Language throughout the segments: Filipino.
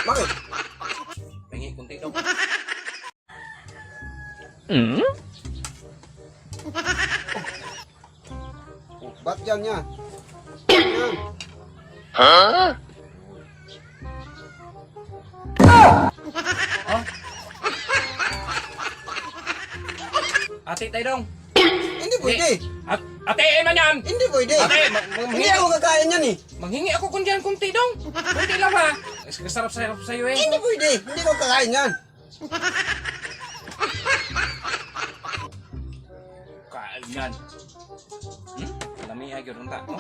Bakit? Pengi kunti daw. Oh, ba't yan yan? Yan. Ate tayo dong. Hindi pwede. Ate, man yan. Hindi pwede. Ate, Hindi ako kakain yan eh. manghingi ako kung diyan kunti dong. Kunti lang ha. Sarap-sarap sa'yo eh. Hindi pwede. Hindi ko kakain yan. Kain yan. Lami agad unta. Oh.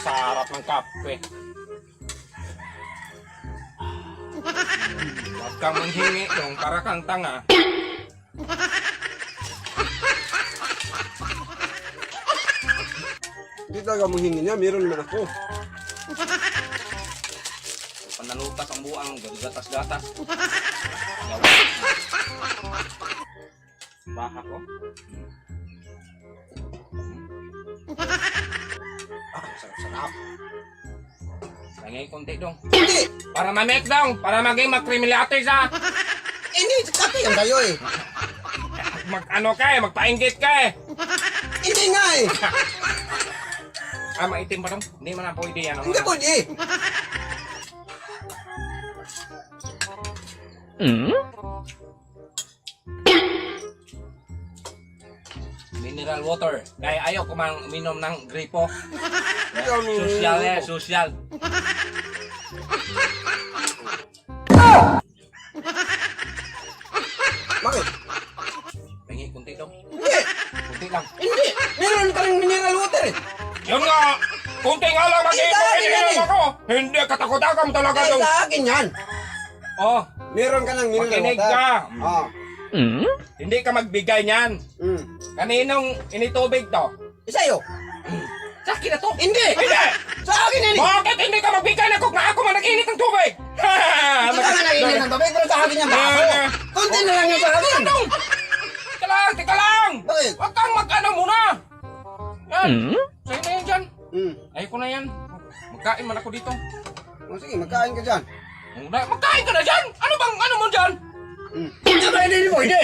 Sarap ng kape. Huwag kang manghingi dong para kang tanga. Hindi talaga manghingi niya. Meron naman ako. Panalutas ang buang, gatas-gatas. Baha ko. Sarap-sarap. Pangay konti dong. Hindi. Para ma-make dong. Para maging mag-cremiliatis ha. Hindi. Kape yan kayo eh. Mag-ano ka eh. Magpainggit ka eh. Hindi nga eh. Maitim ba dong? Hindi man na pwede yan. Hindi pwede. Mineral water. Kaya ayaw ko mang minom ng gripo. Hindi. Social eh, social. Bakit? Pengi kunti dong. Hindi. Kunti lang. Hindi. Meron ka ng mineral water eh. Yun nga! Kunti nga lang Sa akin yan mag-iinom eh. ako! Hindi, katakot-takam talaga Eh, dong. sa akin yan. Oh, Meron ka ng mineral makinig water. ka. Ah. Hindi ka magbigay niyan. Kaninong initubig to? Sa'yo. Sa akin na to. Hindi. Hindi! Sa akin yan eh. Bakit hindi ka magbigay na kung ako man nag-init ng tubig? Hindi ka nga naiinit ng tubig, pero sa akin yan ba ako? Konti na lang yan sa akin. Tika lang! Bakit? Huwag kang mag-ano muna! Yan! Sa'yo na yan dyan. Hmm. Ayoko ko na yan. Magkain man ako dito. O sige, magkain ka dyan. Magkain ka na dyan! Ano mo dyan? Hindi ba hindi mo? Hindi!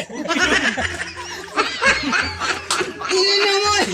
Hindi na mo eh!